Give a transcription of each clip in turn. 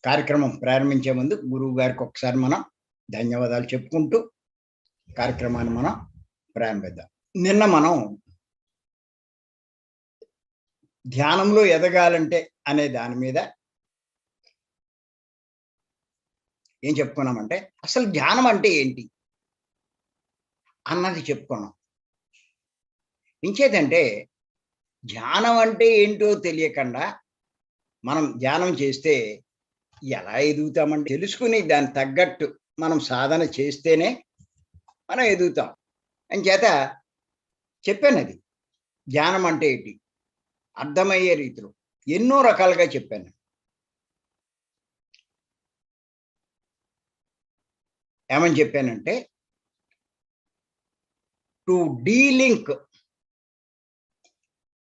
కార్యక్రమం ప్రారంభించే ముందు గురువు గారికి ఒకసారి మనం ధన్యవాదాలు చెప్పుకుంటూ కార్యక్రమాన్ని మనం ప్రారంభిద్దాం. నిన్న మనం ధ్యానంలో ఎదగాలంటే అనే దాని మీద ఏం చెప్పుకున్నామంటే, అసలు ధ్యానం అంటే ఏంటి అన్నది చెప్పుకున్నాం. ఇంకేదంటే ధ్యానం అంటే ఏంటో తెలియకుండా మనం ధ్యానం చేస్తే ఎలా ఎదుగుతామంటే, తెలుసుకుని దాన్ని తగ్గట్టు మనం సాధన చేస్తేనే మనం ఎదుగుతాం. అంచేత చెప్పాను, అది ధ్యానం అంటే ఏంటి అర్థమయ్యే రీతిలో ఎన్నో రకాలుగా చెప్పాను. ఏమని చెప్పానంటే, to delink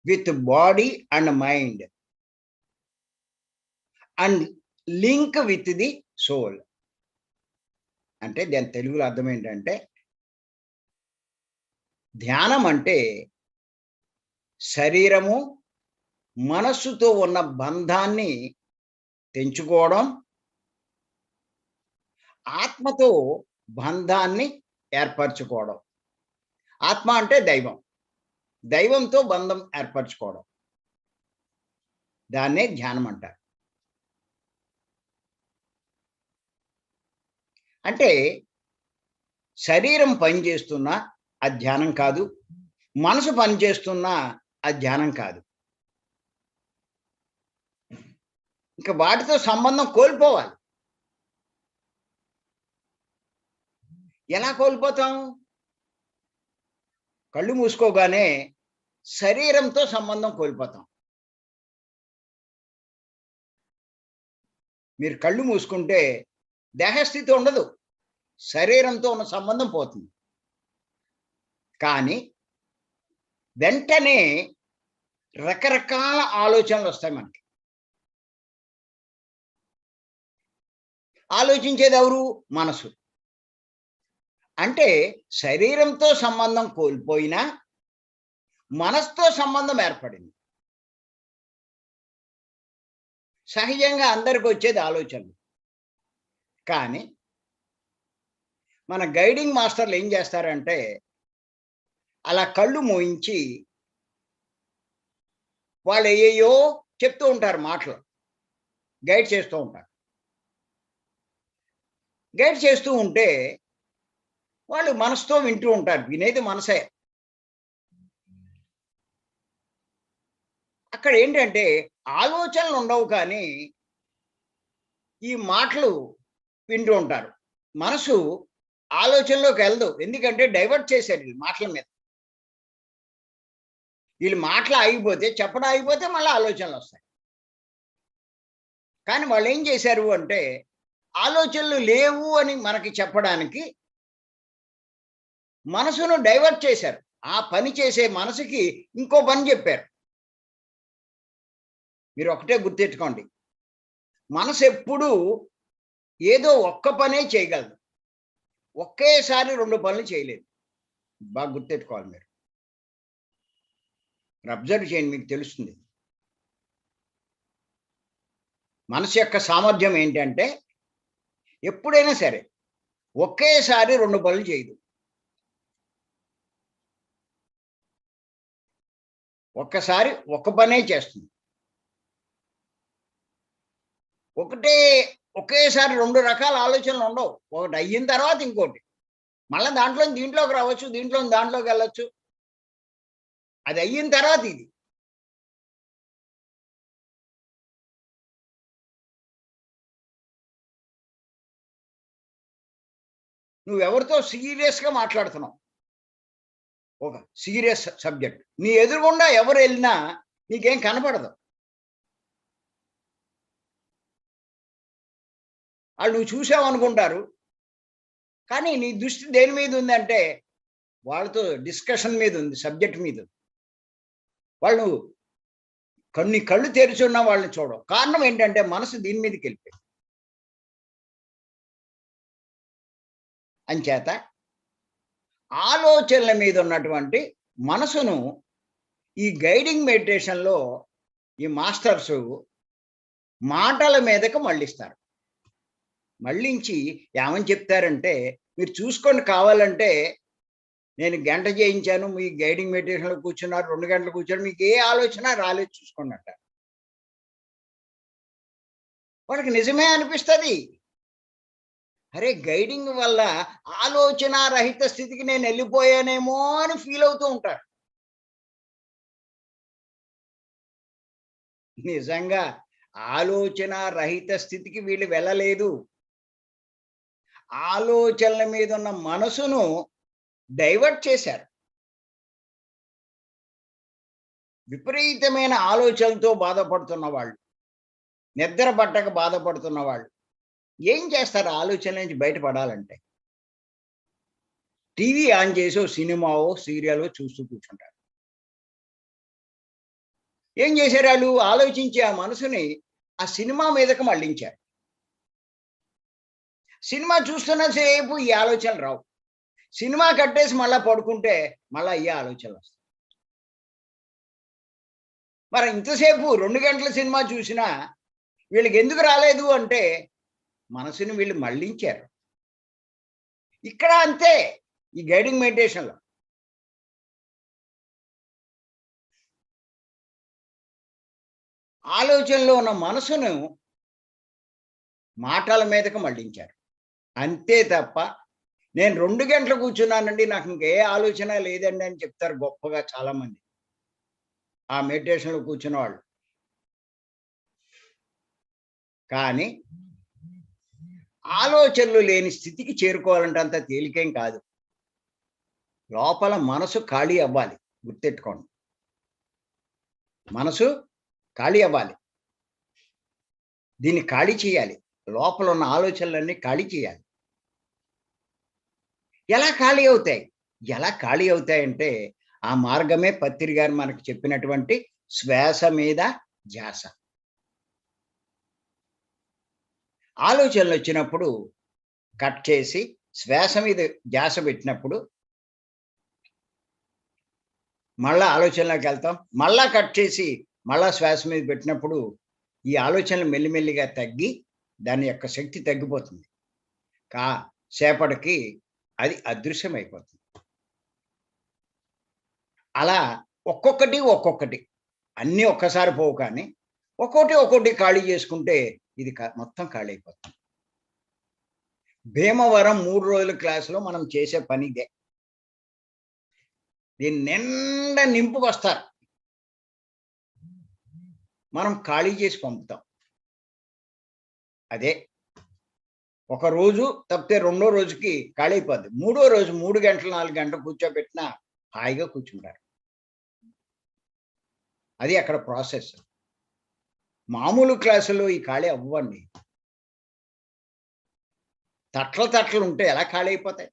with body and mind and link with the soul. అంటే దాని తెలుగులో అర్థం ఏంటంటే, ధ్యానం అంటే శరీరము మనస్సుతో ఉన్న బంధాన్ని తెంచుకోవడం, ఆత్మతో బంధాన్ని ఏర్పరచుకోవడం. ఆత్మ అంటే దైవం, దైవంతో బంధం ఏర్పరచుకోవడం, దాన్నే ధ్యానం అంటారు. అంటే శరీరం పనిచేస్తున్నా అది ధ్యానం కాదు, మనసు పనిచేస్తున్నా అది ధ్యానం కాదు. ఇంకా వాటితో సంబంధం కోల్పోవాలి. ఎలా కోల్పోతాం? కళ్ళు మూసుకోగానే శరీరంతో సంబంధం కోల్పోతాం. మీరు కళ్ళు మూసుకుంటే దేహస్థితి ఉండదు, శరీరంతో ఉన్న సంబంధం పోతుంది. కానీ వెంటనే రకరకాల ఆలోచనలు వస్తాయి మనకి. ఆలోచించేది ఎవరు? మనసు. అంటే శరీరంతో సంబంధం కోల్పోయినా మనసుతో సంబంధం ఏర్పడింది. సహజంగా అందరికి వచ్చేది ఆలోచనలు. కానీ మన గైడింగ్ మాస్టర్లు ఏం చేస్తారంటే, అలా కళ్ళు మోయించి వాళ్ళు ఏయో చెప్తూ ఉంటారు, మాటలు గైడ్ చేస్తూ ఉంటారు. గైడ్ చేస్తూ ఉంటే వాళ్ళు మనసుతో వింటూ ఉంటారు, వినేది మనసే. అక్కడ ఏంటంటే ఆలోచనలు ఉండవు, కానీ ఈ మాటలు వింటూ ఉంటారు. మనసు ఆలోచనలోకి వెళ్ళదు, ఎందుకంటే డైవర్ట్ చేశారు వీళ్ళు మాటల మీద. వీళ్ళు మాటలు ఆగిపోతే, చెప్పడం ఆగిపోతే మళ్ళీ ఆలోచనలు వస్తాయి. కానీ వాళ్ళు ఏం చేశారు అంటే, ఆలోచనలు లేవు అని మనకి చెప్పడానికి మనసును డైవర్ట్ చేశారు. ఆ పని చేసే మనసుకి ఇంకో పని చెప్పారు. మీరు ఒకటే గుర్తెట్టుకోండి, మనసు ఎప్పుడూ ఏదో ఒక్క పనే చేయగలదు, ఒకేసారి 2 పనులు చేయలేదు. బాగా గుర్తెట్టుకోవాలి. మీరు అబ్జర్వ్ చేయండి, మీకు తెలుస్తుంది. మనసు యొక్క సామర్థ్యం ఏంటంటే, ఎప్పుడైనా సరే ఒకేసారి 2 పనులు చేయదు. ఒక్కసారి ఒక పనే చేస్తుంది. ఒకేసారి 2 రకాల ఆలోచనలు ఉండవు. ఒకటి అయిన తర్వాత ఇంకోటి, మళ్ళీ దాంట్లో దీంట్లోకి రావచ్చు, దీంట్లో దాంట్లోకి వెళ్ళొచ్చు. అది అయిన తర్వాత ఇది. నువ్వెవరితో సీరియస్గా మాట్లాడుతున్నావు, ఒక సీరియస్ సబ్జెక్ట్, నీ ఎదురుగుండా ఎవరు వెళ్ళినా నీకేం కనపడదు. వాళ్ళు నువ్వు చూసావు అనుకుంటారు, కానీ నీ దృష్టి దేని మీద ఉందంటే వాళ్ళతో డిస్కషన్ మీద ఉంది, సబ్జెక్ట్ మీద. వాళ్ళు కొన్ని కళ్ళు తెరిచున్నా వాళ్ళని చూడవు. కారణం ఏంటంటే మనసు దీని మీదకి వెళ్ళిపోయింది. అంచేత ఆలోచనల మీద ఉన్నటువంటి మనసును ఈ గైడింగ్ మెడిటేషన్లో ఈ మాస్టర్స్ మాటల మీదకు మళ్ళిస్తారు. మళ్ళించి ఏమని చెప్తారంటే, మీరు చూసుకోండి కావాలంటే, నేను గంట చేయించాను, మీ గైడింగ్ మెడిటేషన్‌లో కూర్చున్నారు, 2 గంటలు కూర్చొని మీకు ఏ ఆలోచన రాలేదు చూసుకోండి అంటారు. వాళ్ళకి నిజమే అనిపిస్తది. అరే! గైడింగ్ వల్ల ఆలోచన రహిత స్థితికి నేనెళ్ళిపోయానేమో అని ఫీల్ అవుతూ ఉంటారు. నిజంగా ఆలోచన రహిత స్థితికి వీళ్ళు వెళ్ళలేదు. ఆలోచనల మీదున్న మనసును డైవర్ట్ చేశారు. విపరీతమైన ఆలోచనలతో బాధపడుతున్న వాళ్ళు, నిద్ర పట్టక బాధపడుతున్న వాళ్ళు ఏం చేస్తారు ఆలోచనల నుంచి బయటపడాలంటే? టీవీ ఆన్ చేసి ఓ సినిమావో, సీరియలో చూస్తూ కూర్చుంటారు. ఏం చేశారాళ్ళు? ఆలోచించి ఆ మనసుని ఆ సినిమా మీదకి మళ్ళించారు. సినిమా చూస్తున్న సేపు ఈ ఆలోచనలు రావు. సినిమా కట్టేసి మళ్ళా పడుకుంటే మళ్ళా ఇయ్యే ఆలోచనలొస్తాయి. మరి ఇంతసేపు 2 గంటల సినిమా చూసినా వీళ్ళకెందుకు రాలేదు అంటే, మనసుని వీళ్ళు మళ్ళించారు. ఇక్కడ అంతే. ఈ గైడింగ్ మెడిటేషన్‌లో. ఆలోచనలో ఉన్న మనసును మాటల మీదకి మళ్ళించారు. అంతే తప్ప, నేను 2 గంటలు కూర్చున్నానండి, నాకు ఇంకే ఆలోచన లేదండి అని చెప్తారు గొప్పగా చాలామంది. ఆ మెడిటేషన్‌లో కూర్చున్నవాళ్ళు. కానీ, ఆలోచనలు లేని స్థితికి చేరుకోవాలంటే అంత తేలికేం కాదు. లోపల మనసు ఖాళీ అవ్వాలి. గుర్తెట్టుకోండి. మనసు ఖాళీ అవ్వాలి. దీన్ని ఖాళీ చేయాలి. లోపల ఉన్న ఆలోచనలన్నీ ఖాళీ చేయాలి. ఎలా ఖాళీ అవుతాయి? ఎలా ఖాళీ అవుతాయంటే, ఆ మార్గమే పత్రి గారు మనకు చెప్పినటువంటి శ్వాస మీద ధ్యాస. ఆలోచనలొచ్చినప్పుడు కట్ చేసి శ్వాస మీద ధ్యాస పెట్టినప్పుడు మళ్ళా ఆలోచనలోకెళ్తాం. మళ్ళా కట్ చేసి మళ్ళా శ్వాస మీద పెట్టినప్పుడు ఈ ఆలోచనలు మెల్లిమెల్లిగా తగ్గి దాని యొక్క శక్తి తగ్గిపోతుంది. కా సేపటికి అది అదృశ్యమైపోతుంది. అలా ఒక్కొక్కటి, ఒక్కొక్కటి అన్నీ ఒక్కసారి పోవు కానీ ఒక్కోటి, ఒక్కోటి ఖాళీ చేసుకుంటే ఇది మొత్తం ఖాళీ అయిపోతుంది. భీమవరం 3 రోజుల క్లాస్‌లో మనం చేసే పనిదే. దీని నిండా నింపుకొస్తారు. మనం ఖాళీ చేసి పంపుతాం. అదే. ఒక రోజు తప్పితే రెండో రోజుకి ఖాళీ అయిపోద్ది. మూడో రోజు 3 గంటలు, 4 గంటలు కూర్చోబెట్టినా హాయిగా కూర్చుంటారు. అది అక్కడ ప్రాసెస్. మామూలు క్లాసుల్లో ఈ ఖాళీ అవ్వండి. తట్ల తట్లలు ఉంటే ఎలా ఖాళీ అయిపోతాయి?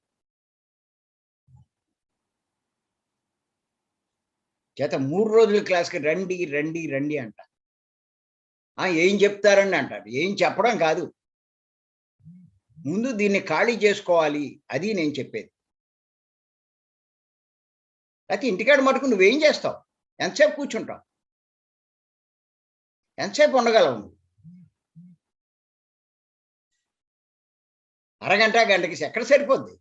చేత 3 రోజుల క్లాస్‌కి రండి, రండి, రండి అంట. ఏం చెప్తారండి అంటారు. ఏం చెప్పడం కాదు. ముందు దీన్ని ఖాళీ చేసుకోవాలి. అది నేను చెప్పేది. లేతే ఇంటికాడ మటుకు నువ్వేం చేస్తావు? ఎంతసేపు కూర్చుంటావు? ఎంతసేపు ఉండగలవు నువ్వు? అరగంట, గంటకి ఎక్కడ సరిపోద్ది?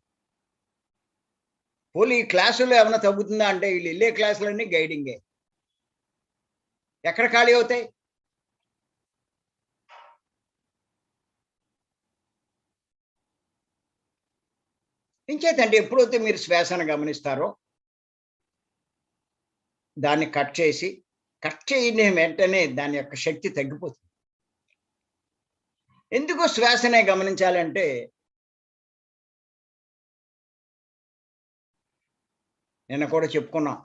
పోనీ ఈ క్లాసుల్లో ఏమన్నా తగ్గుతుందా అంటే ఈళ్ళెళ్ళే క్లాసులన్నీ గైడింగే. ఎక్కడ ఖాళీ అవుతాయి? ఇంచేతంటే ఎప్పుడైతే మీరు శ్వాసను గమనిస్తారో, దాన్ని కట్ చేయని వెంటనే దాని యొక్క శక్తి తగ్గిపోతుంది. ఎందుకు శ్వాసనే గమనించాలంటే, నిన్న కూడా చెప్పుకున్నాం.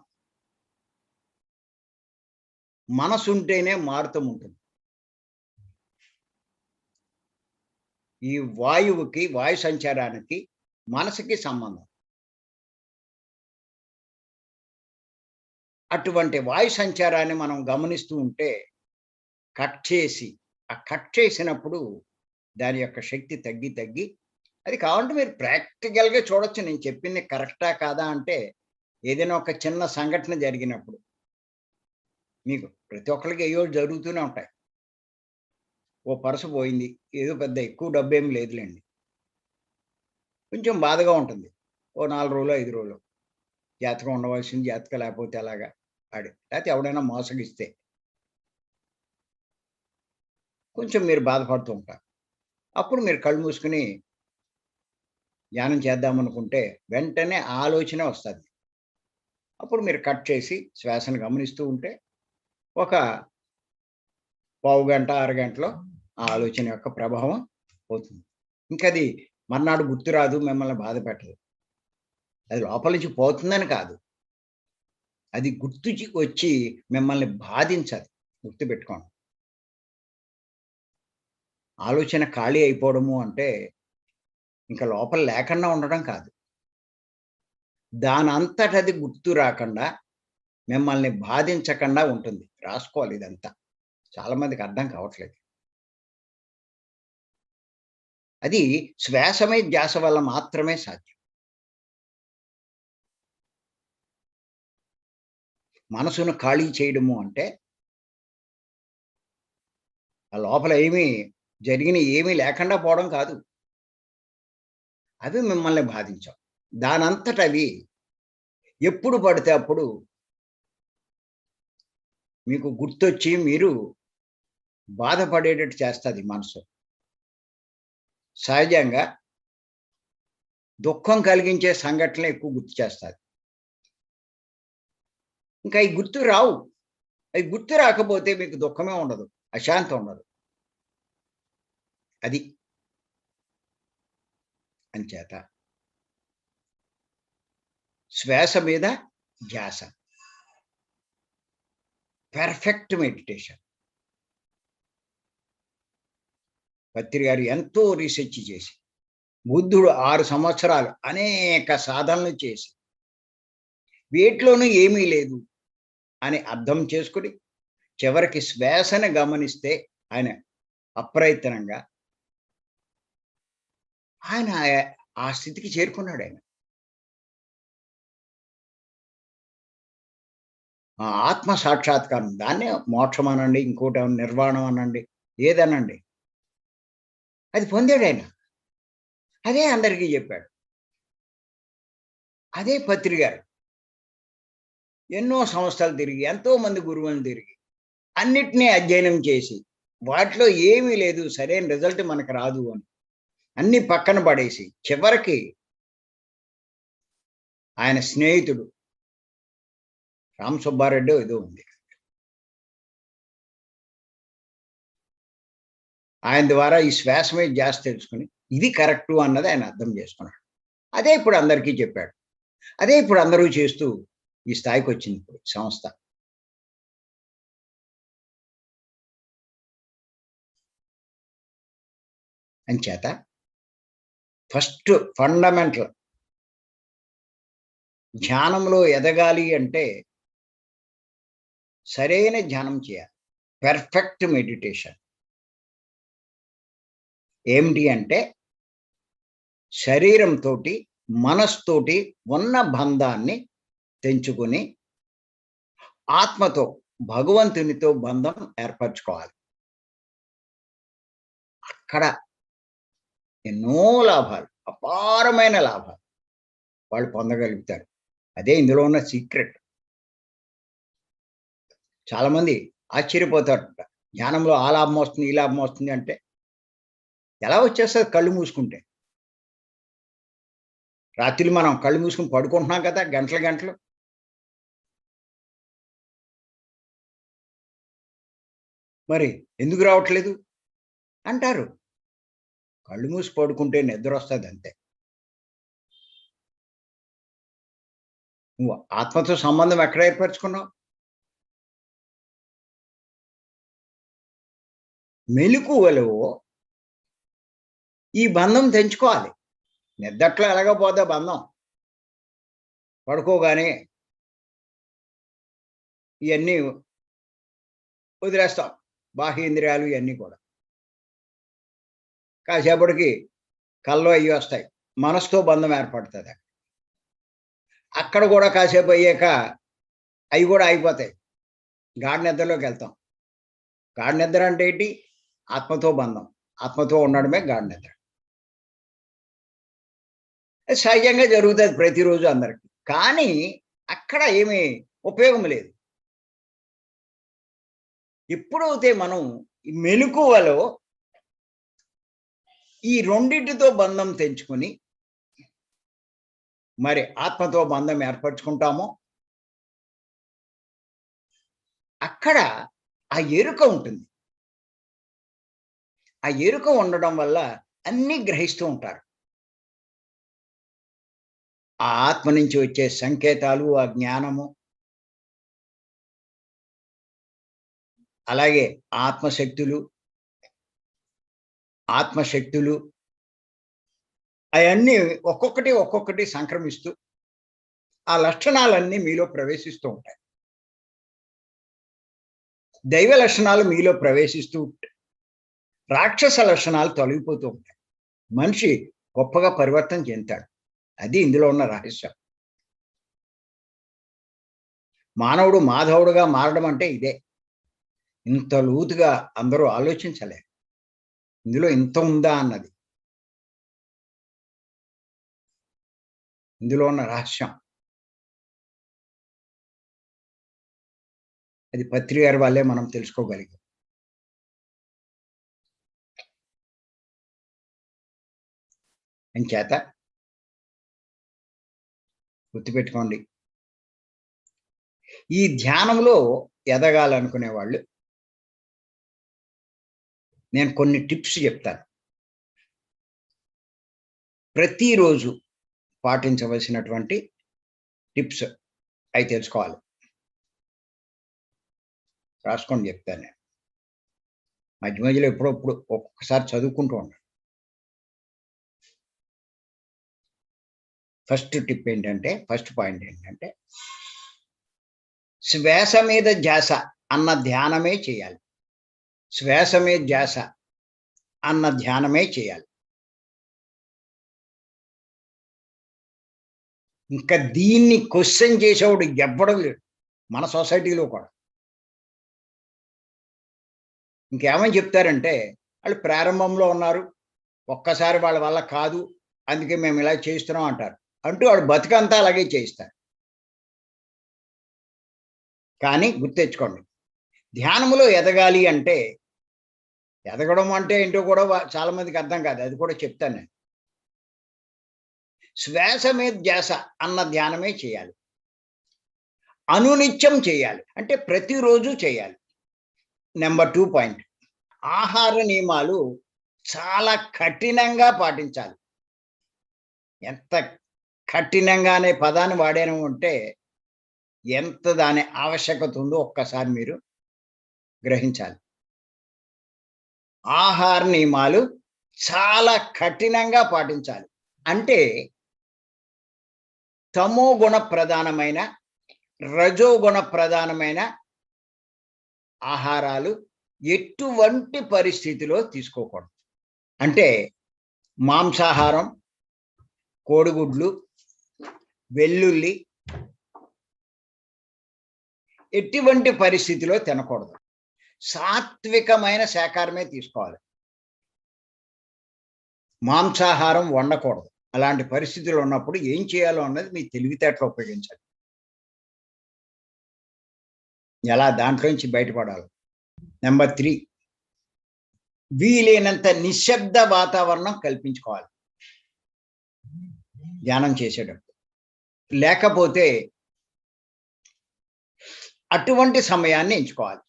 మనసుంటేనే మారుతం ఉంటుంది. ఈ వాయు సంచారానికి మనసుకి సంబంధం. అటువంటి వాయు సంచారాన్ని మనం గమనిస్తూ ఉంటే, కట్ చేసినప్పుడు దాని యొక్క శక్తి తగ్గి, తగ్గి అది కావాలంటే మీరు ప్రాక్టికల్‌గా చూడొచ్చు. నేను చెప్పింది కరెక్టా? కాదా? అంటే ఏదైనా ఒక చిన్న సంఘటన జరిగినప్పుడు. మీకు ప్రతి ఒక్కళ్ళకి ఏయో జరుగుతూనే ఉంటాయి. ఓ పర్స్ పోయింది. ఏదో పెద్ద ఎక్కువ డబ్బేమి లేదులెండి. కొంచెం బాధగా ఉంటుంది. ఓ 4 రోజులో, 5 రోజులో. జాగ్రత్తగా ఉండవలసింది జాగ్రత్తగా లేకపోతే ఎలాగా? లేతే ఎవడైనా మోసగిస్తే. కొంచెం మీరు బాధపడుతూ ఉంటారు. అప్పుడు మీరు కళ్ళు మూసుకొని ధ్యానం చేద్దామనుకుంటే వెంటనే ఆలోచనే వస్తది. అప్పుడు మీరు కట్ చేసి శ్వాసను గమనిస్తూ ఉంటే ఒక పావుగంట, అరగంటలో ఆ ఆలోచన యొక్క ప్రభావం పోతుంది. ఇంకది మర్నాడు గుర్తురాదు, మిమ్మల్ని బాధ పెట్టదు. అది లోపల నుంచి పోతుందని కాదు. అది వచ్చి మిమ్మల్ని బాధించదు. గుర్తుపెట్టుకోండి. ఆలోచన ఖాళీ అయిపోవడము అంటే ఇంకా లోపల లేకుండా ఉండడం కాదు. దానంతటది గుర్తు రాకుండా మిమ్మల్ని బాధించకుండా ఉంటుంది. రాసుకోవాలి ఇదంతా. చాలా మందికి అర్థం కావట్లేదు. అది శ్వాస మీద ధ్యాస వల్ల మాత్రమే సాధ్యం. మనసును ఖాళీ చేయడము అంటే ఆ లోపల ఏమీ లేకుండా పోవడం కాదు. అవి మిమ్మల్ని బాధించవు. దానంతటవి ఎప్పుడు పడితే అప్పుడు మీకు గుర్తొచ్చి మీరు బాధపడేటట్టు చేస్తది మనసు. సహజంగా దుఃఖం కలిగించే సంఘటనలే ఎక్కువ గుర్తు చేస్తది. ఇంకా అయి గుర్తు రావు. అయి గుర్తు రాకపోతే మీకు దుఃఖమే ఉండదు. అశాంతి ఉండదు. అది. అంచేత శ్వాస మీద ధ్యాస. Perfect meditation. పత్రి గారు ఎంతో రీసెర్చ్ చేసి, బుద్ధుడు 6 సంవత్సరాలు అనేక సాధనలు చేసి, వీటిలోనూ ఏమీ లేదు అని అర్థం చేసుకొని, చివరికి శ్వాసను గమనిస్తే ఆయన అప్రయత్నంగా ఆయన ఆ స్థితికి చేరుకున్నాడాయన. ఆ ఆత్మ సాక్షాత్కారం. దాన్నే మోక్షం అనండి, ఇంకోటేమన్నా నిర్వాణం అనండి, ఏదనండి. అది పొందాడాయన. అదే అందరికీ చెప్పాడు. అదే పత్రి గారు. ఎన్నో సంస్థలు తిరిగి, ఎంతో మంది గురువులను తిరిగి, అన్నిటిని అధ్యయనం చేసి, వాటిలో ఏమీ లేదు, సరైన రిజల్ట్ మనకు రాదు అని అన్నీ పక్కన పడేసి, చివరికి ఆయన స్నేహితుడు రామ్ సుబ్బారెడ్డో ఏదో ఉంది. ఆయన ద్వారా ఈ శ్వాస మీద ధ్యాస తెలుసుకొని, ఇది కరెక్టు అన్నది ఆయన అర్థం చేసుకున్నాడు. అదే ఇప్పుడు అందరికీ చెప్పాడు. అదే ఇప్పుడు అందరూ చేస్తూ ఈ స్థాయికొచ్చింది ఇప్పుడు సంస్థ. అంచేత ఫస్ట్ ఫండమెంటల్ ధ్యానంలో ఎదగాలి అంటే సరైన ధ్యానం చేయాలి. Perfect meditation. ఏమిటి అంటే శరీరంతోటి, మనస్తోటి ఉన్న బంధాన్ని తెంచుకొని ఆత్మతో, భగవంతునితో బంధం ఏర్పరచుకోవాలి. అక్కడ ఎన్నో లాభాలు, అపారమైన లాభాలు వాళ్ళు పొందగలుగుతారు. అదే ఇందులో ఉన్న సీక్రెట్. చాలామంది ఆశ్చర్యపోతారట. ధ్యానంలో ఆ లాభం వస్తుంది, ఈ లాభం వస్తుంది అంటే ఎలా వచ్చేస్తది కళ్ళు మూసుకుంటే? రాత్రి మనం కళ్ళు మూసుకొని పడుకుంటున్నాం కదా గంటలు గంటలు. మరి ఎందుకు రావట్లేదు అంటారు. కళ్ళు మూసి పడుకుంటే నిద్రొస్తది అంతే. నువ్వు ఆత్మతో సంబంధం ఎక్కడ ఏర్పరచుకున్నావు? మెలకువలో ఈ బంధం తెంచుకోవాలి. నిద్దట్లో ఎలాగో పోద్దా బంధం. పడుకోగానే ఇయన్నీ వదిలేస్తాం. బాహ్యేంద్రియాలు ఇయన్నీ కూడా. కాసేపటికి కల్లో అయ్యి వస్తాయి. మనసుతో బంధం ఏర్పడుతది. అక్కడ కూడా కాసేపు అయ్యాక అయి కూడా ఆగిపోతాయి. గాఢ నిద్రలోకెళ్తాం. గాఢ నిద్ర అంటే ఏంటి? ఆత్మతో బంధం. ఆత్మతో ఉండడమే గాఢ నిద్ర. అది సహజంగా జరుగుతుంది ప్రతిరోజు అందరికి. కానీ అక్కడ ఏమి ఉపయోగం లేదు. ఎప్పుడైతే మనం ఈ మెలకువలో ఈ రెండిటితో బంధం తెంచుకొని మరి ఆత్మతో బంధం ఏర్పరచుకుంటామో అక్కడ ఆ ఎరుక ఉంటుంది. ఆ ఎరుక ఉండడం వల్ల అన్నీ గ్రహిస్తూ ఉంటారు. ఆ ఆత్మ నుంచి వచ్చే సంకేతాలు, ఆ జ్ఞానము, అలాగే ఆత్మశక్తులు ఆత్మశక్తులు అయన్నీ ఒక్కొక్కటి సంక్రమిస్తూ ఆ లక్షణాలన్నీ మీలో ప్రవేశిస్తూ ఉంటాయి. దైవ లక్షణాలు మీలో ప్రవేశిస్తూ ఉంటాయి. రాక్షస లక్షణాలు తొలగిపోతూ ఉంటాయి. మనిషి గొప్పగా పరివర్తన చెందుతాడు. అది ఇందులో ఉన్న రహస్యం. మానవుడు మాధవుడుగా మారడం అంటే ఇదే. ఇంత లోతుగా అందరూ ఆలోచించలేరు. ఇందులో ఇంత ఉందా అన్నది. ఇందులో ఉన్న రహస్యం. అది పత్రి గారి వల్లే మనం తెలుసుకోగలిగాం. అంచేత గుర్తుపెట్టుకోండి. ఈ ధ్యానంలో ఎదగాలనుకునే వాళ్ళు నేను కొన్ని టిప్స్ చెప్తాను. ప్రతిరోజు పాటించవలసినటువంటి టిప్స్ అవి తెలుసుకోవాలి. రాసుకొని చెప్తాను నేను. మధ్య మధ్యలో ఎప్పుడప్పుడు ఒక్కొక్కసారి చదువుకుంటూ ఉంటాను. ఫస్ట్ పాయింట్ ఏంటంటే శ్వాస మీద ధ్యాస అన్న ధ్యానమే చేయాలి. శ్వాస మీద ధ్యాస అన్న ధ్యానమే చేయాలి. ఇంకా దీన్ని క్వశ్చన్ చేసేవాడు ఎవ్వడం లేడు మన సొసైటీలో కూడా. ఇంకేమని చెప్తారంటే వాళ్ళు ప్రారంభంలో ఉన్నారు, ఒక్కసారి వాళ్ళ వల్ల కాదు, అందుకే మేము ఇలా చేస్తున్నాం అంటారు. అంటూ వాడు బతుకంతా అలాగే చేయిస్తారు. కానీ గుర్తెచ్చుకోండి, ధ్యానములో ఎదగాలి అంటే, ఎదగడం అంటే ఏంటో కూడా చాలా మందికి అర్థం కాదు. అది కూడా చెప్తాను నేను. శ్వాస మీద ధ్యాస అన్న ధ్యానమే చేయాలి. అనునిత్యం చేయాలి. అంటే ప్రతిరోజు చేయాలి. Number 2 point. ఆహార నియమాలు చాలా కఠినంగా పాటించాలి. ఎంత కఠినంగా అనే పదాన్ని వాడాను అంటే ఎంత దాని ఆవశ్యకత ఉందో ఒక్కసారి మీరు గ్రహించాలి. ఆహార నియమాలు చాలా కఠినంగా పాటించాలి. అంటే తమో గుణ ప్రధానమైన, రజోగుణ ప్రధానమైన ఆహారాలు ఎటువంటి పరిస్థితిలో తీసుకోకూడదు. అంటే మాంసాహారం, కోడిగుడ్లు, వెల్లుల్లి ఎటువంటి పరిస్థితిలో తినకూడదు. సాత్వికమైన శాకాహారమే తీసుకోవాలి. మాంసాహారం వండకూడదు. అలాంటి పరిస్థితులు ఉన్నప్పుడు ఏం చేయాలో అన్నది మీ తెలివితేటలు ఉపయోగించాలి. ఎలా దాంట్లో నుంచి బయటపడాలి. నెంబర్ 3, వీలైనంత నిశ్శబ్ద వాతావరణం కల్పించుకోవాలి ధ్యానం చేసేటప్పుడు. లేకపోతే అటువంటి సమయాన్ని ఎంచుకోవాలి.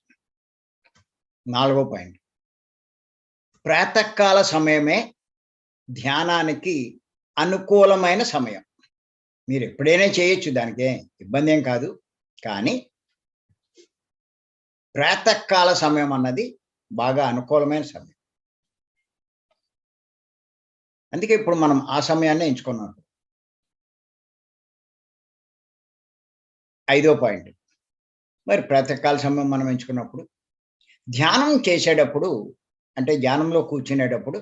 4వ పాయింట్. ప్రాతకాల సమయమే ధ్యానానికి అనుకూలమైన సమయం. మీరు ఎప్పుడైనా చేయొచ్చు, దానికే ఇబ్బంది ఏం కాదు. కానీ ప్రాతకాల సమయం అన్నది బాగా అనుకూలమైన సమయం. అందుకే ఇప్పుడు మనం ఆ సమయాన్ని ఎంచుకున్నాం. 5వ పాయింట్. మరి ప్రాతకాల సమయం మనం ఎంచుకున్నప్పుడు ధ్యానం చేసేటప్పుడు, అంటే ధ్యానంలో కూర్చునేటప్పుడు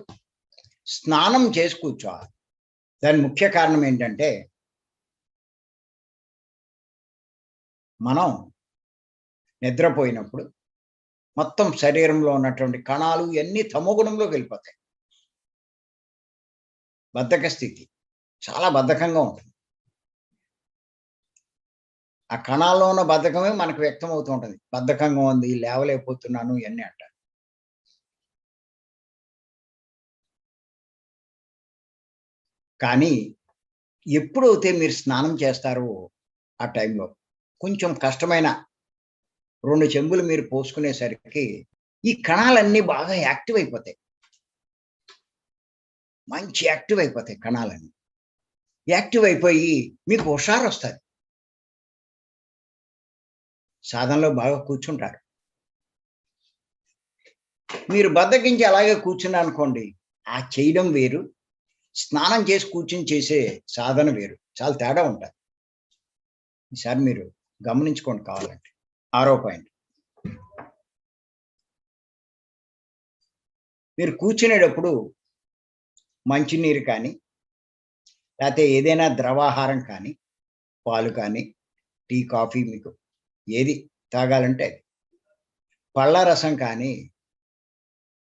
స్నానం చేసి కూర్చోవాలి. దాని ముఖ్య కారణం ఏంటంటే మనం నిద్రపోయినప్పుడు మొత్తం శరీరంలో ఉన్నటువంటి కణాలు ఇవన్నీ తమోగుణంలోకి వెళ్ళిపోతాయి. బద్ధక స్థితి చాలా బద్ధకంగా ఉంటుంది. ఆ కణాల్లో ఉన్న బద్ధకమే మనకు వ్యక్తం అవుతూ ఉంటుంది. బద్ధకంగా ఉంది, లేవలేకపోతున్నాను ఇవన్నీ అంటారు. కానీ ఎప్పుడైతే మీరు స్నానం చేస్తారో ఆ టైంలో కొంచెం కష్టమైన 2 చెంబులు మీరు పోసుకునేసరికి ఈ కణాలన్నీ బాగా యాక్టివ్ అయిపోతాయి. మంచి యాక్టివ్ అయిపోతాయి కణాలన్నీ. యాక్టివ్ అయిపోయి మీకు హుషారొస్తది. సాధనలో బాగా కూర్చుంటారు. మీరు బద్ధకించి అలాగే కూర్చున్నారనుకోండి, ఆ చేయడం వేరు, స్నానం చేసి కూర్చొని చేసే సాధన వేరు. చాలా తేడా ఉంటది. ఈసారి మీరు గమనించుకోండి కావాలంటే. ఆరో పాయింట్. మీరు కూర్చునేటప్పుడు మంచినీరు కానీ, లేతే ఏదైనా ద్రవాహారం కానీ, పాలు కానీ, టీ, కాఫీ మీకు ఏది తాగాలంటే అది. పళ్ళ రసం కానీ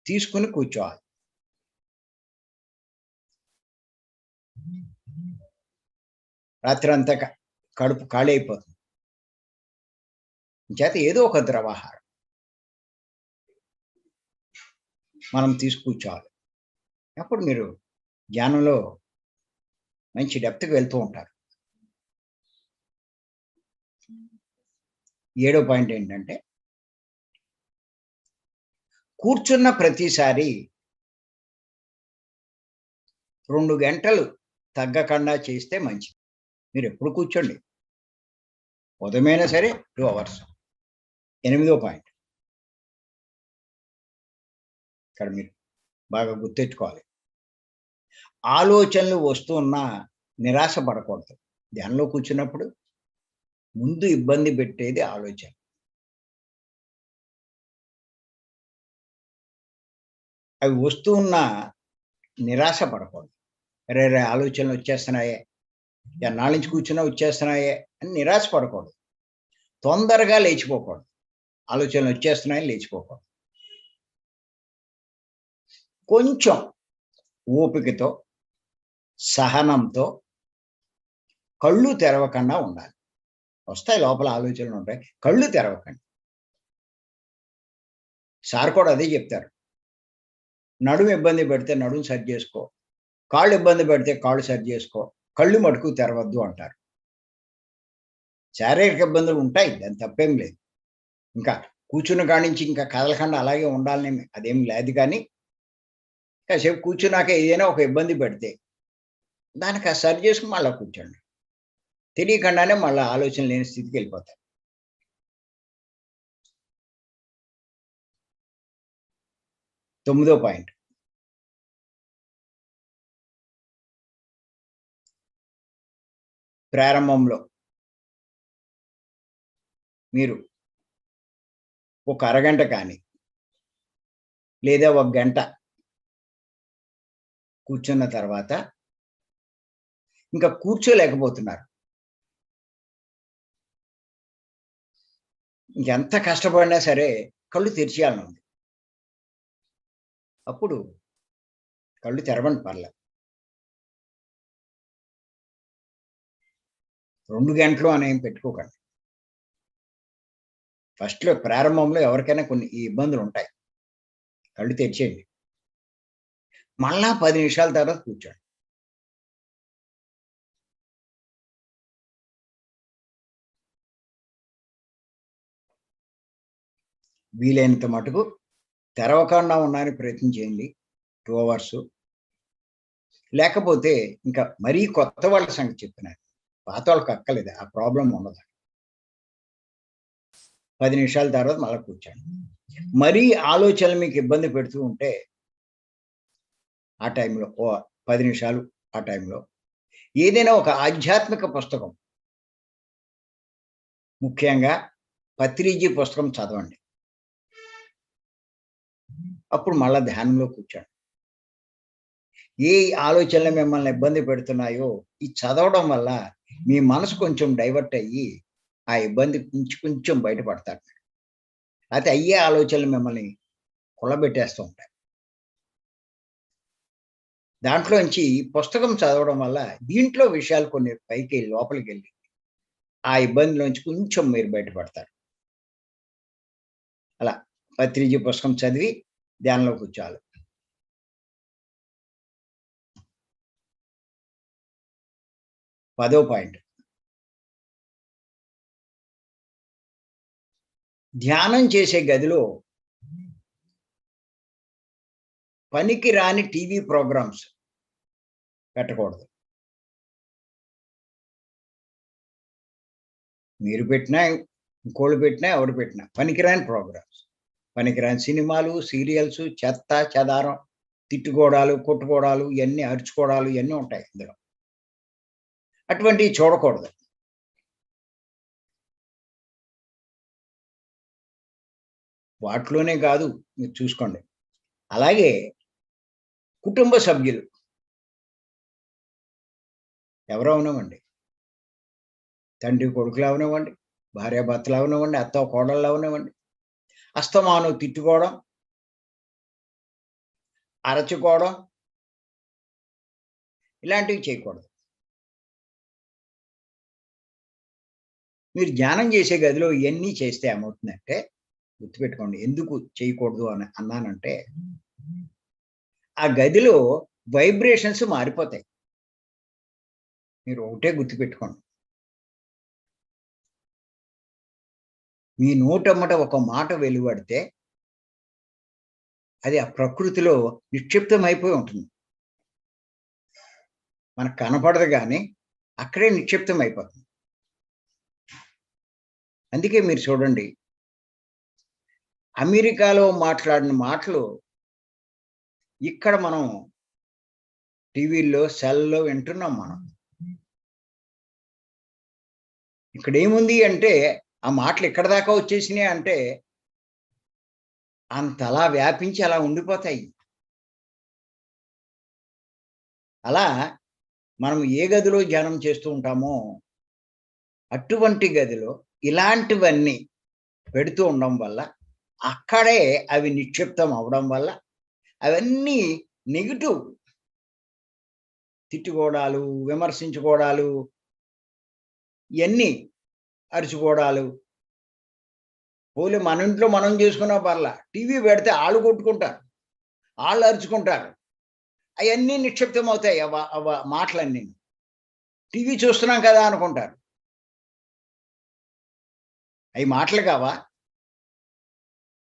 తీసుకొని కూర్చోవాలి. రాత్రంతా కడుపు ఖాళీ అయిపోతుంది. చేత ఏదో ఒక ద్రవాహారం మనం కూర్చోవాలి. అప్పుడు మీరు ధ్యానంలో మంచి డెప్త్‌కి వెళ్తూ ఉంటారు. 7వ పాయింట్ ఏంటంటే, కూర్చున్న ప్రతిసారి 2 గంటలు తగ్గకుండా చేస్తే మంచిది. మీరెప్పుడు కూర్చోండి. ఉదయమైనా సరే 2 అవర్స్. 8వ పాయింట్. ఇక్కడ మీరు బాగా గుర్తెట్టుకోవాలి. ఆలోచనలు వస్తున్నా నిరాశ పడకూడదు. ధ్యానంలో కూర్చున్నప్పుడు ముందు ఇబ్బంది పెట్టేది ఆలోచన. అవి వస్తూ ఉన్నా నిరాశ పడకూడదు. అరెరే! ఆలోచనలు వచ్చేస్తున్నాయే, ఎన్నాళ్ళ నుంచి కూర్చున్నా వచ్చేస్తున్నాయే అని నిరాశ పడకూడదు. తొందరగా లేచిపోకూడదు. ఆలోచనలు వచ్చేస్తున్నాయని లేచిపోకూడదు. కొంచెం ఓపికతో, సహనంతో కళ్ళు తెరవకుండా ఉండాలి. వస్తాయి లోపల ఆలోచనలు ఉంటాయి. కళ్ళు తెరవకండి. సార్ కూడా అదే చెప్తారు. నడుము ఇబ్బంది పెడితే నడుము సరి చేసుకో. కాళ్ళు ఇబ్బంది పెడితే కాళ్ళు సరి చేసుకో. కళ్ళు మటుకు తెరవద్దు అంటారు. శారీరక ఇబ్బందులు ఉంటాయి. దాని తప్పేం లేదు. ఇంకా కూర్చున్న కాడి నుంచి ఇంకా కదలకుండా అలాగే ఉండాలని అదేం లేదు కానీ, కాసేపు కూర్చున్నాక ఏదైనా ఒక ఇబ్బంది పెడితే దానికి సరి చేసుకుని మళ్ళా కూర్చోండి. తెలియకుండానే మళ్ళా ఆలోచన లేని స్థితికి వెళ్ళిపోతాయి. 9వ పాయింట్. ప్రారంభంలో మీరు ఒక అరగంట కానీ, లేదా ఒక గంట కూర్చున్న తర్వాత ఇంకా కూర్చోలేకపోతున్నారు. ఇంకెంత కష్టపడినా సరే కళ్ళు తెరిచేయాలని ఉంది. అప్పుడు కళ్ళు తెరవండి పర్లేదు. 2 గంటలు అని ఏం పెట్టుకోకండి. ఫస్ట్‌లో ప్రారంభంలో ఎవరికైనా కొన్ని ఇబ్బందులు ఉంటాయి. కళ్ళు తెరిచేయండి. మళ్ళా 10 నిమిషాల తర్వాత కూర్చోండి. వీలైనంత మటుకు తెరవకుండా ఉండడానికి ప్రయత్నం చేయండి. 2 అవర్స్. లేకపోతే ఇంకా మరీ కొత్త వాళ్ళ సంగతి చెప్తున్నాను. పాత వాళ్ళకి అక్కర్లేదు. ఆ ప్రాబ్లమ్ ఉండదు. 10 నిమిషాల తర్వాత మళ్ళా కూర్చోండి. మరీ ఆలోచనలు మీకు ఇబ్బంది పెడుతూ ఉంటే ఆ టైంలో 10 నిమిషాలు ఆ టైంలో ఏదైనా ఒక ఆధ్యాత్మిక పుస్తకం, ముఖ్యంగా పత్రిజీ పుస్తకం చదవండి. అప్పుడు మళ్ళా ధ్యానంలో కూర్చోండి. ఏ ఆలోచనలు మిమ్మల్ని ఇబ్బంది పెడుతున్నాయో ఈ చదవడం వల్ల మీ మనసు కొంచెం డైవర్ట్ అయ్యి ఆ ఇబ్బంది నుంచి కొంచెం బయటపడతారు. లేకపోతే అయ్యే ఆలోచనలు మిమ్మల్ని కుళ్ళబెట్టేస్తూ ఉంటాయి. దాంట్లోంచి పుస్తకం చదవడం వల్ల దీంట్లో విషయాలు కొన్ని పైకి లోపలికెళ్ళి ఆ ఇబ్బందిలోంచి కొంచెం మీరు బయటపడతారు. అలా పత్రిజీ పుస్తకం చదివి ధ్యానంలో కూర్చోవాలి. 10వ పాయింట్. ధ్యానం చేసే గదిలో పనికి రాని టీవీ ప్రోగ్రామ్స్ పెట్టకూడదు. మీరు పెట్టినా, ఇంకోళ్ళు పెట్టినా, ఎవరు పెట్టినా పనికిరాని ప్రోగ్రామ్స్. పనికిరాని సినిమాలు, సీరియల్స్, చెత్త చెదారం, తిట్టుకోవడాలు, కొట్టుకోవడాలు, ఇవన్నీ అరుచుకోవడాలు ఇవన్నీ ఉంటాయి ఇందులో. అటువంటివి చూడకూడదు. వాటిలోనే కాదు, మీరు చూసుకోండి. అలాగే కుటుంబ సభ్యులు ఎవరో అవనివ్వండి, తండ్రి కొడుకులు అవనివ్వండి, భార్యాభర్తలు అవనివ్వండి, అత్త కోడళ్ళు అవనివ్వండి, అస్తమానం తిట్టుకోవడం, అరచుకోవడం ఇలాంటివి చేయకూడదు. మీరు ధ్యానం చేసే గదిలో ఇవన్నీ చేస్తే ఏమవుతుందంటే, గుర్తుపెట్టుకోండి, ఎందుకు చేయకూడదు అని అన్నానంటే, ఆ గదిలో వైబ్రేషన్స్ మారిపోతాయి. మీరు ఒకటే గుర్తుపెట్టుకోండి. మీ నోటమ్మట ఒక మాట వెలువడితే అది ఆ ప్రకృతిలో నిక్షిప్తం అయిపోయి ఉంటుంది. మనకు కనపడదు కానీ అక్కడే నిక్షిప్తం అయిపోతుంది. అందుకే మీరు చూడండి, అమెరికాలో మాట్లాడిన మాటలు ఇక్కడ మనం టీవీల్లో, సెల్‌లో వింటున్నాం మనం. ఇక్కడేముంది అంటే, ఆ మాటలు ఎక్కడి దాకా వచ్చేసినాయి అంటే, అంతలా వ్యాపించి అలా ఉండిపోతాయి. అలా మనం ఏ గదిలో ధ్యానం చేస్తూ ఉంటామో, అటువంటి గదిలో ఇలాంటివన్నీ పెడుతూ ఉండడం వల్ల, అక్కడే అవి నిక్షిప్తం అవ్వడం వల్ల, అవన్నీ నెగెటివ్ తిట్టుకోవడాలు, విమర్శించుకోవడాలు, ఇయన్నీ అరుచుకోవడాలు. పోన్లే మన ఇంట్లో మనం చేసుకున్నా పర్లా. టీవీ పెడితే ఆళ్ళు కొట్టుకుంటారు. ఆళ్ళు అరుచుకుంటారు. అయన్నీ నిక్షిప్తం అవుతాయి. మాటలన్నీను. టీవీ చూస్తున్నాం కదా అనుకుంటారు. అయి మాటలు కావా?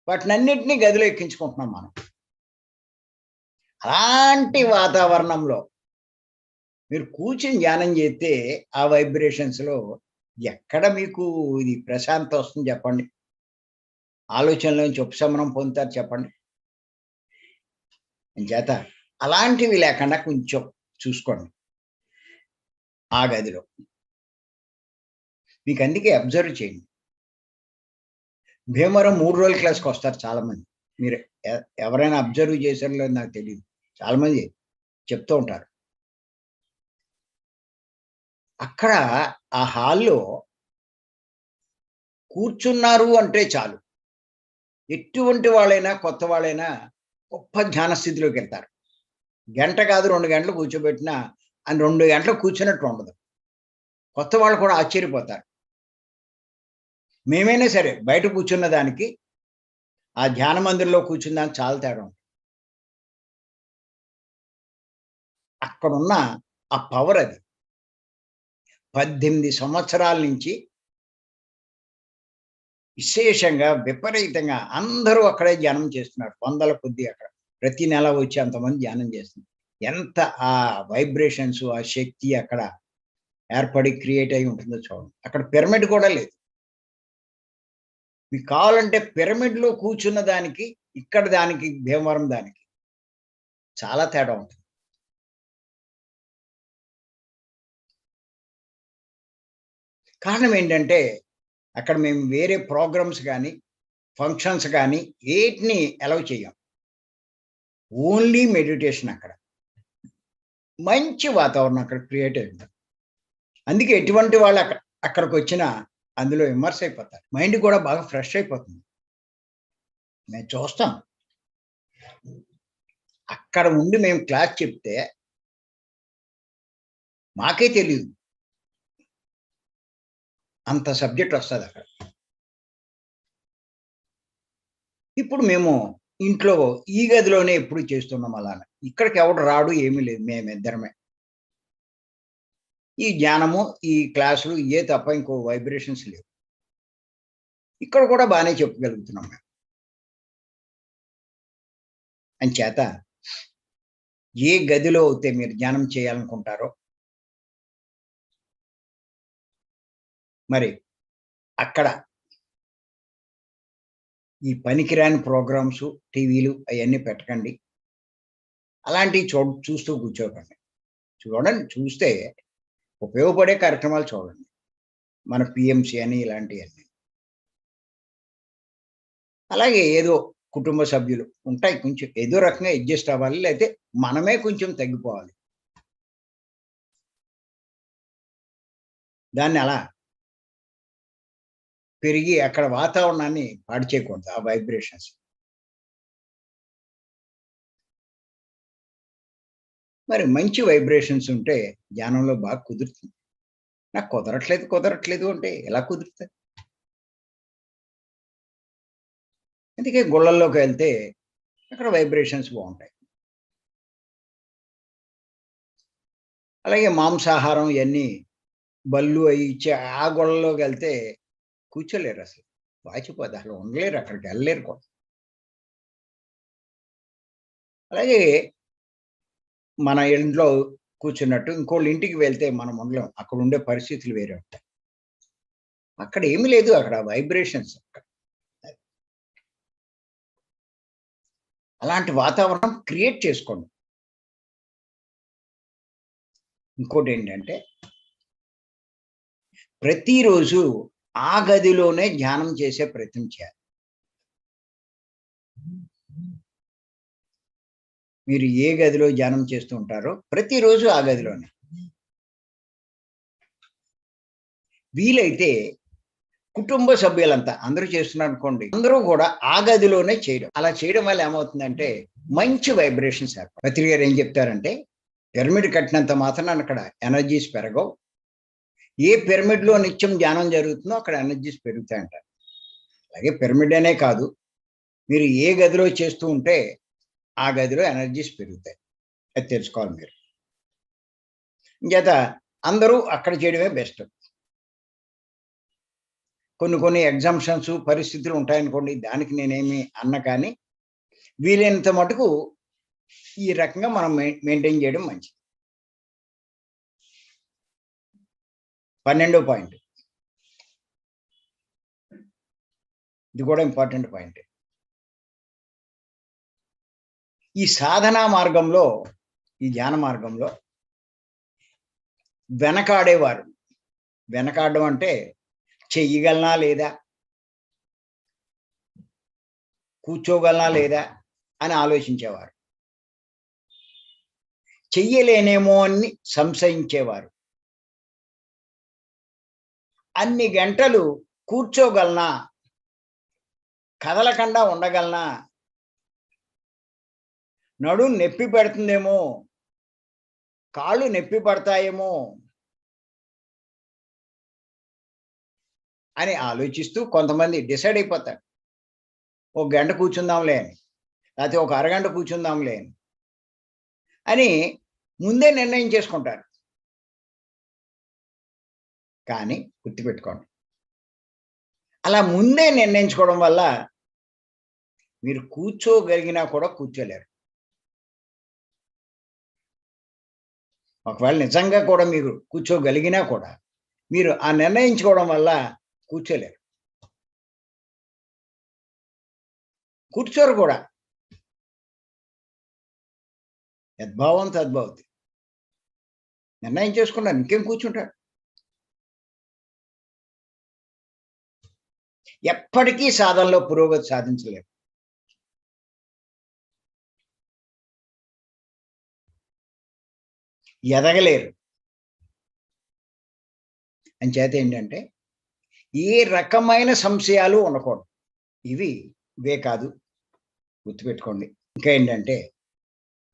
వాటినన్నిటిని గదిలో ఎక్కించుకుంటున్నాం మనం. అలాంటి వాతావరణంలో మీరు కూర్చొని ధ్యానం చేస్తే ఆ వైబ్రేషన్స్‌లో ఎక్కడ మీకు ఇది ప్రశాంతత వస్తుంది చెప్పండి? ఆలోచనలోంచి ఉపశమనం పొందుతారు చెప్పండి? అంచేత అలాంటివి లేకుండా కొంచెం చూసుకోండి ఆ గదిలో. మీకు అందుకే అబ్జర్వ్ చేయండి. భీమవరం 3 రోజుల క్లాస్‌కొస్తారు చాలామంది. మీరు ఎవరైనా అబ్జర్వ్ చేశారో లేదో నాకు తెలీదు. చాలామంది చెప్తూ ఉంటారు. అక్కడ ఆ హాల్‌లో కూర్చున్నారు అంటే చాలు. ఎటువంటి వాళ్ళైనా, కొత్త వాళ్ళైనా గొప్ప ధ్యాన స్థితిలోకెళ్తారు. గంట కాదు 2 గంటలు కూర్చోబెట్టినా, ఆ 2 గంటలు కూర్చున్నట్టు ఉండదు. కొత్త వాళ్ళు కూడా ఆశ్చర్యపోతారు. మేమైనా సరే బయట కూర్చున్న దానికి, ఆ ధ్యాన మందిరంలో కూర్చున్న దానికి చాలా తేడా ఉంది. అక్కడున్న ఆ పవర్ అది. 18 సంవత్సరాల నుంచి విశేషంగా, విపరీతంగా అందరూ అక్కడే ధ్యానం చేస్తున్నారు. వందల కొద్దీ అక్కడ. ప్రతి నెల వచ్చి అంతమంది ధ్యానం చేస్తున్నారు. ఎంత ఆ వైబ్రేషన్స్, ఆ శక్తి అక్కడ ఏర్పడి క్రియేట్ అయ్యి ఉంటుందో చూడండి. అక్కడ పిరమిడ్ కూడా లేదు. మీకు కావాలంటే పిరమిడ్‌లో కూర్చున్న దానికి, ఇక్కడ దానికి, భీమవరం దానికి చాలా తేడా ఉంటుంది. కారణం ఏంటంటే, అక్కడ మేము వేరే ప్రోగ్రామ్స్ గాని, ఫంక్షన్స్ గాని వేటిని అలౌ చేయం. ఓన్లీ మెడిటేషన్ అక్కడ. మంచి వాతావరణం అక్కడ క్రియేట్ అయింది. అందుకే ఎటువంటి వాళ్ళు అక్కడికొచ్చినా అందులో ఇమ్మర్స్ అయిపోతారు. మైండ్ కూడా బాగా ఫ్రెష్ అయిపోతుంది. మేము చూస్తాం. అక్కడ ఉండి మేము క్లాస్ చెప్తే మాకే తెలీదు. అంత సబ్జెక్ట్ వస్తదక్కడ. ఇప్పుడు మేము ఇంట్లో ఈ గదిలోనే ఎప్పుడు చేస్తున్నాం అలానే. ఇక్కడికి ఎవడు రాడు, ఏమీ లేదు. మేమిద్దరమే. ఈ ధ్యానము, ఈ క్లాసులు ఇయే తప్ప ఇంకో వైబ్రేషన్స్ లేవు. ఇక్కడ కూడా బానే చెప్పగలుగుతున్నాం మేము. అంచేత ఏ గదిలో అయితే మీరు ధ్యానం చేయాలనుకుంటారో మరి అక్కడ ఈ పనికిరాని ప్రోగ్రామ్స్, టీవీలు అయన్నీ పెట్టకండి. అలాంటివి చూస్తూ కూర్చోకండి. చూస్తే ఉపయోగపడే కార్యక్రమాలు చూడండి. మన పిఎంసి అని ఇలాంటియన్నీ. అలాగే ఏదో కుటుంబ సభ్యులు ఉంటాయి, కొంచెం ఏదో రకంగా అడ్జస్ట్ అవ్వాలి. లేతే మనమే కొంచెం తగ్గిపోవాలి. దాన్ని అలా పెరిగి అక్కడ వాతావరణాన్ని పాడు చేయకూడదు, ఆ వైబ్రేషన్స్. మరి మంచి వైబ్రేషన్స్ ఉంటే ధ్యానంలో బాగా కుదురుతుంది. నాకు కుదరట్లేదు అంటే ఎలా కుదురుతుంది? అందుకే గుళ్ళల్లోకి వెళ్తే అక్కడ వైబ్రేషన్స్ బాగుంటాయి. అలాగే మాంసాహారం ఇవన్నీ బళ్ళు అవి ఇచ్చే ఆ గుళ్ళలోకి వెళ్తే కూర్చోలేరు, అసలు వాచిపోద్ది, అసలు ఉండలేరు, అక్కడికి వెళ్ళలేరు కూడా. అలాగే మన ఇంట్లో కూర్చున్నట్టు ఇంకోళ్ళ ఇంటికి వెళ్తే మనం ఉండలేం, అక్కడ ఉండే పరిస్థితులు వేరే ఉంటాయి. అక్కడ ఏమీ లేదు, అక్కడ వైబ్రేషన్స్. అలాంటి వాతావరణం క్రియేట్ చేసుకోండి. ఇంకోటి ఏంటంటే ప్రతిరోజు ఆ గదిలోనే ధ్యానం చేసే ప్రయత్నం చేయాలి. మీరు ఏ గదిలో ధ్యానం చేస్తూ ఉంటారో ప్రతిరోజు ఆ గదిలోనే. వీలైతే కుటుంబ సభ్యులంతా అందరూ చేస్తున్నారు అనుకోండి, అందరూ కూడా ఆ గదిలోనే చేయడం. అలా చేయడం వల్ల ఏమవుతుందంటే మంచి వైబ్రేషన్స్ ఏర్పడతాయి. పత్రి గారు ఏం చెప్తారంటే, పిరమిడ్ కట్టినంత మాత్రాన అక్కడ ఎనర్జీస్ పెరగవు. ఏ పిరమిడ్ లో నిత్యం ధ్యానం జరుగుతుందో అక్కడ ఎనర్జీస్ పెరుగుతాయంటారు. అలాగే పిరమిడ్ అనే కాదు, మీరు ఏ గదిలో చేస్తూ ఉంటే ఆ గదిలో ఎనర్జీస్ పెరుగుతాయి. అది తెలుసుకోవాలి మీరు. ఇంచేత అందరూ అక్కడ చేయడమే బెస్ట్. కొన్ని ఎగ్జామ్షన్స్ పరిస్థితులు ఉంటాయనుకోండి, దానికి నేనేమి అన్న కానీ వీలైనంత మటుకు ఈ రకంగా మనం మెయింటైన్ చేయడం మంచిది. 12వ పాయింట్, ఇది కూడా ఇంపార్టెంట్ పాయింట్. ఈ సాధనా మార్గంలో, ఈ ధ్యాన మార్గంలో వెనకాడేవారు, వెనకాడడం అంటే చెయ్యగలనా లేదా, కూర్చోగలనా లేదా అని ఆలోచించేవారు. చెయ్యలేనేమో అని సంశయించేవారు. అన్ని గంటలు కూర్చోగలనా, కదలకుండా ఉండగలనా, నడుం నొప్పి పెడుతుందేమో, కాళ్ళు నొప్పి పడతాయేమో అని ఆలోచిస్తూ కొంతమంది డిసైడ్ అయిపోతారు. ఒక గంట కూర్చుందాంలే అని, లేకపోతే ఒక అరగంట కూర్చుందాంలే అని ముందే నిర్ణయం చేసుకుంటారు. కానీ గుర్తుపెట్టుకోండి, అలా ముందే నిర్ణయించుకోవడం వల్ల మీరు కూర్చోగలిగినా కూడా కూర్చోలేరు. ఒకవేళ నిజంగా కూడా మీరు కూర్చోగలిగినా కూడా మీరు ఆ నిర్ణయించుకోవడం వల్ల కూర్చోలేరు, కూర్చోరు కూడా. యద్భావం తద్భవతి. నిర్ణయం చేసుకున్నారు, ఇంకేం కూర్చుంటాడు. ఎప్పటికీ సాధనలో పురోగతి సాధించలేరు. ఎదగలేరు. అంచేత ఏంటంటే ఏ రకమైన సంశయాలు ఉండకూడదు. ఇవే కాదు, గుర్తుపెట్టుకోండి. ఇంకా ఏంటంటే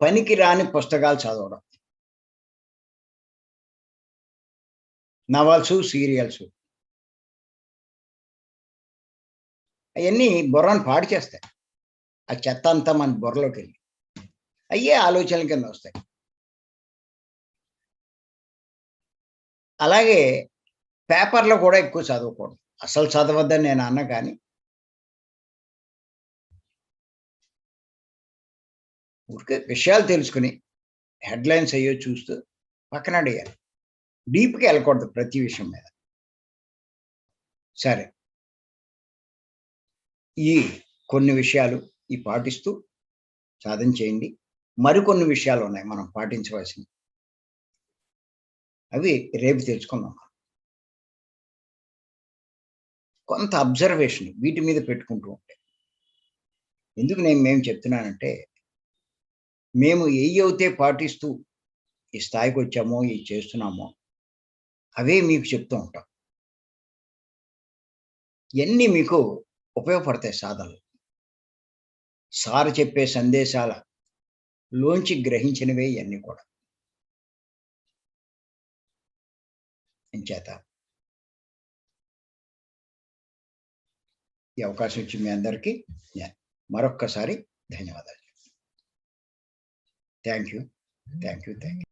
పనికి రాని పుస్తకాలు చదవడం. నవల్సు, సీరియల్సు అయన్నీ బుర్రను పాడు చేస్తాయి. ఆ చెత్త అంతా మన బుర్రలోకెళ్ళి అయ్యే ఆలోచనల కింద వస్తాయి. అలాగే పేపర్‌లో కూడా ఎక్కువ చదవకూడదు. అసలు చదవద్దని నేను అనను కానీ, ఊరికే విషయాలు తెలుసుకొని హెడ్‌లైన్స్ అయ్యో చూస్తూ పక్కనడేయాలి. డీప్‌గా ఎళ్ళకూడదు ప్రతి విషయం మీద. సరే. ఈ కొన్ని విషయాలు పాటిస్తూ సాధన చేయండి. మరికొన్ని విషయాలున్నాయి మనం పాటించవలసినవి. అవి రేపు తెలుసుకుందాం. కొంత అబ్జర్వేషన్ వీటి మీద పెట్టుకుంటూ ఉంటే. ఎందుకు మేము చెప్తున్నానంటే, మేము ఏయైతే పాటిస్తూ ఈ స్థాయికొచ్చామో, ఇది చేస్తున్నామో, అవే మీకు చెప్తూ ఉంటాం. ఇయన్నీ మీకు ఉపయోగపడతాయి సాధనలో. సార్ చెప్పే సందేశాల లోంచి గ్రహించినవే ఇయన్నీ కూడా. అంచేత ఈ అవకాశం ఇచ్చిన మీ అందరికీ మరొక్కసారి ధన్యవాదాలు. Thank you. Thank you. Thank you.